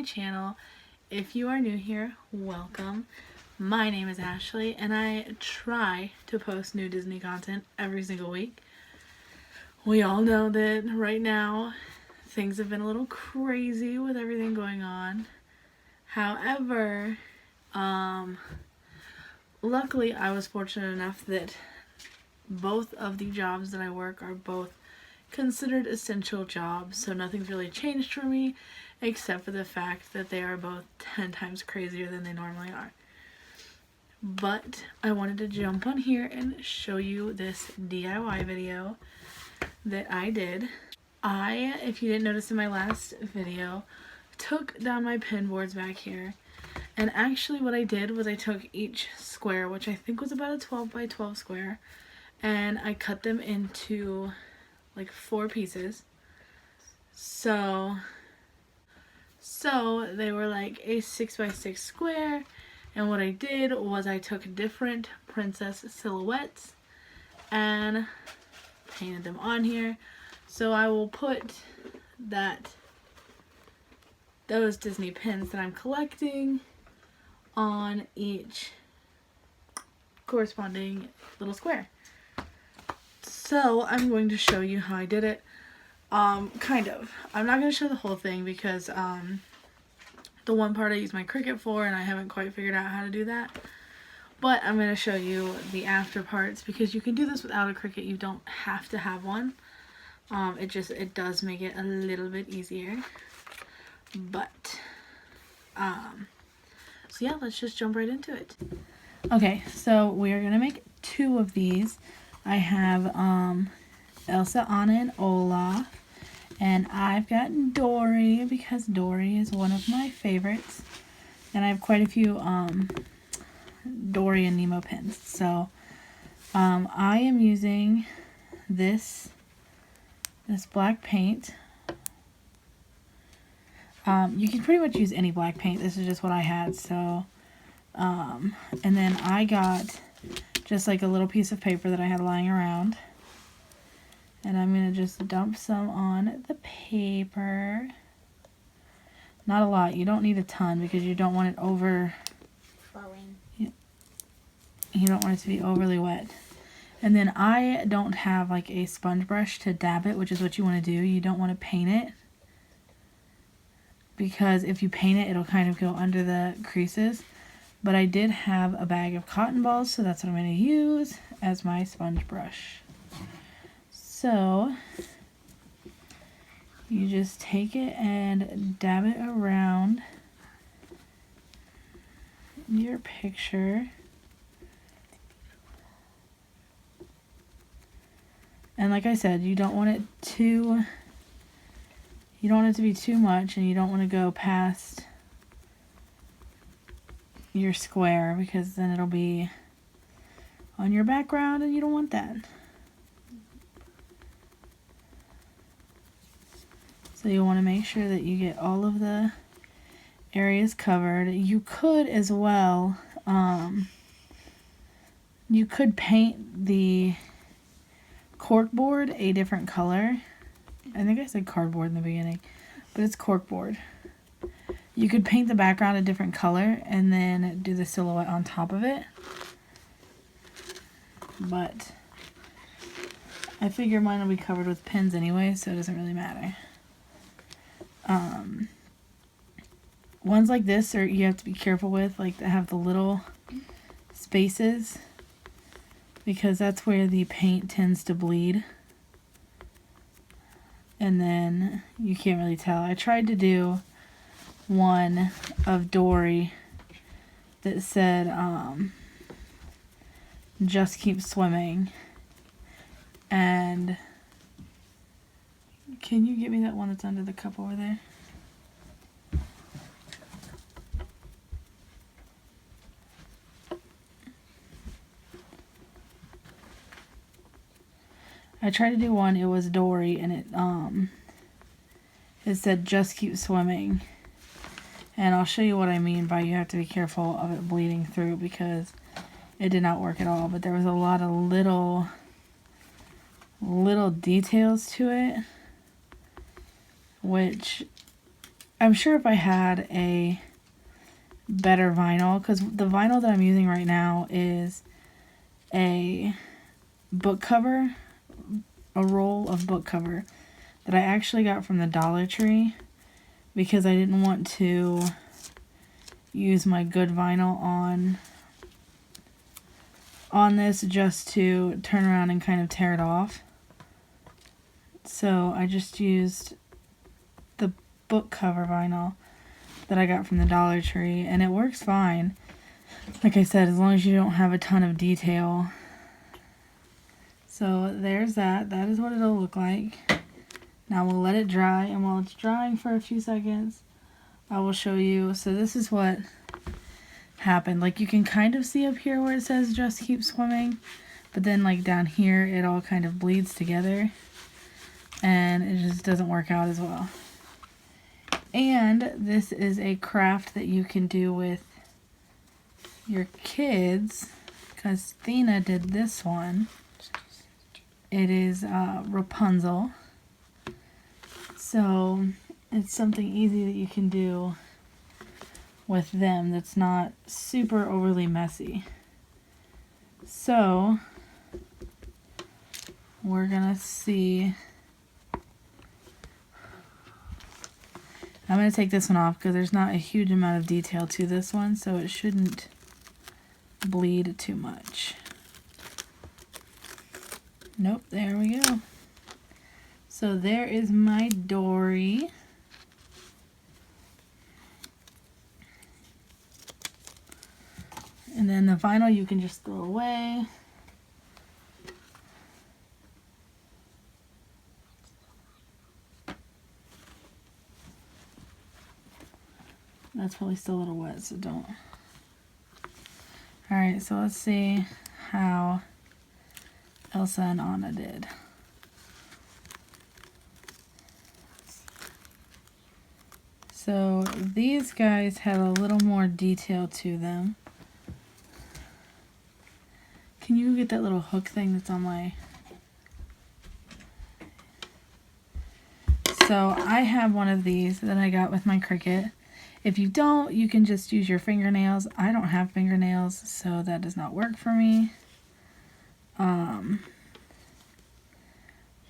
channel. If you are new here, welcome. My name is Ashley and I try to post new Disney content every single week. We all know that right now things have been a little crazy with everything going on. However, luckily I was fortunate enough that both of the jobs that I work are both considered essential jobs, so nothing's really changed for me except for the fact that they are both 10 times crazier than they normally are. But I wanted to jump on here and show you this DIY video that I did. If you didn't notice in my last video, took down my pin boards back here, and actually what I did was I took each square, which I think was about a 12 by 12 square, and I cut them into like 4 pieces. So they were like a 6 by 6 square, and what I did was I took different princess silhouettes and painted them on here. So I will put those Disney pins that I'm collecting on each corresponding little square. So I'm going to show you how I did it. Kind of. I'm not going to show the whole thing because the one part I use my Cricut for and I haven't quite figured out how to do that. But I'm going to show you the after parts because you can do this without a Cricut. You don't have to have one. It does make it a little bit easier. But so yeah, let's just jump right into it. Okay, so we are going to make 2 of these. I have Elsa, Anna, and Olaf, and I've got Dory because Dory is one of my favorites, and I have quite a few Dory and Nemo pins. So I am using this black paint. You can pretty much use any black paint. This is just what I had. So and then I got just like a little piece of paper that I had lying around. And I'm going to just dump some on the paper. Not a lot. You don't need a ton because you don't want it over... flowing. You don't want it to be overly wet. And then I don't have like a sponge brush to dab it, which is what you want to do. You don't want to paint it, because if you paint it, it'll kind of go under the creases. But I did have a bag of cotton balls, so that's what I'm going to use as my sponge brush. So you just take it and dab it around your picture. And like I said, you don't want it to be too much, and you don't want to go past your square because then it'll be on your background and you don't want that. So you want to make sure that you get all of the areas covered. You could as well, you could paint the corkboard a different color. I think I said cardboard in the beginning, but it's corkboard. You could paint the background a different color and then do the silhouette on top of it. But I figure mine will be covered with pins anyway, so it doesn't really matter. Ones like this you have to be careful with, like that have the little spaces, because that's where the paint tends to bleed. And then you can't really tell. I tried to do one of Dory that said just keep swimming, and can you get me that one that's under the cup over there? I tried to do one, it was Dory, and it said just keep swimming. And I'll show you what I mean by you have to be careful of it bleeding through, because it did not work at all. But there was a lot of little details to it, which I'm sure if I had a better vinyl, because the vinyl that I'm using right now is a book cover, a roll of book cover that I actually got from the Dollar Tree because I didn't want to use my good vinyl on this just to turn around and kind of tear it off. So I just used the book cover vinyl that I got from the Dollar Tree, and it works fine. Like I said, as long as you don't have a ton of detail. So there's that. That is what it'll look like. Now we'll let it dry, and while it's drying for a few seconds, I will show you. So this is what happened. Like, you can kind of see up here where it says just keep swimming, but then like down here it all kind of bleeds together and it just doesn't work out as well. And this is a craft that you can do with your kids, because Thena did this one. It is Rapunzel. So it's something easy that you can do with them that's not super overly messy. So we're gonna see. I'm going to take this one off because there's not a huge amount of detail to this one, so it shouldn't bleed too much. Nope, there we go. So there is my Dory. And then the vinyl you can just throw away. That's probably still a little wet, so don't. Alright, so let's see how Elsa and Anna did. So these guys have a little more detail to them. Can you get that little hook thing that's on my... So I have one of these that I got with my Cricut. If you don't, you can just use your fingernails. I don't have fingernails, so that does not work for me.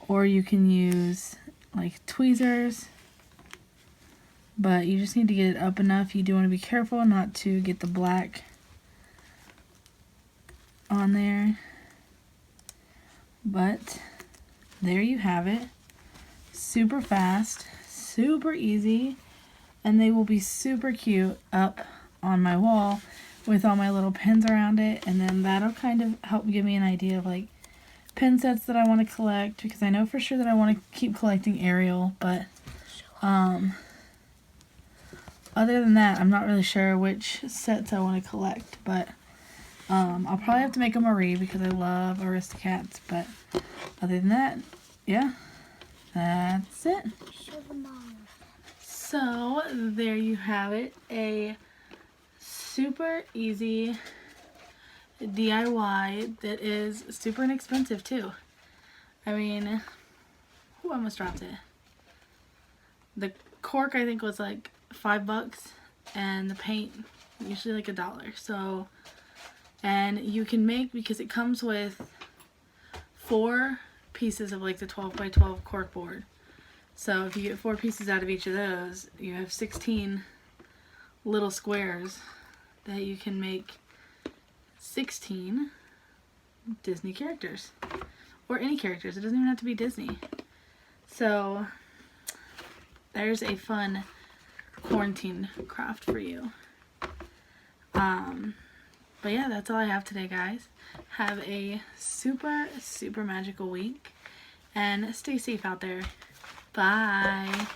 Or you can use like tweezers, but you just need to get it up enough. You do want to be careful not to get the black on there. But there you have it. Super fast, super easy. And they will be super cute up on my wall with all my little pins around it. And then that'll kind of help give me an idea of like pin sets that I want to collect, because I know for sure that I want to keep collecting Ariel. But other than that, I'm not really sure which sets I want to collect. But I'll probably have to make a Marie because I love Aristocats. But other than that, yeah, that's it. So there you have it, a super easy DIY that is super inexpensive too. I mean, I almost dropped it. The cork I think was like $5 and the paint usually like $1. So, and you can make, because it comes with 4 pieces of like the 12 by 12 cork board. So if you get 4 pieces out of each of those, you have 16 little squares that you can make 16 Disney characters. Or any characters. It doesn't even have to be Disney. So there's a fun quarantine craft for you. But yeah, that's all I have today, guys. Have a super, super magical week. And stay safe out there. Bye.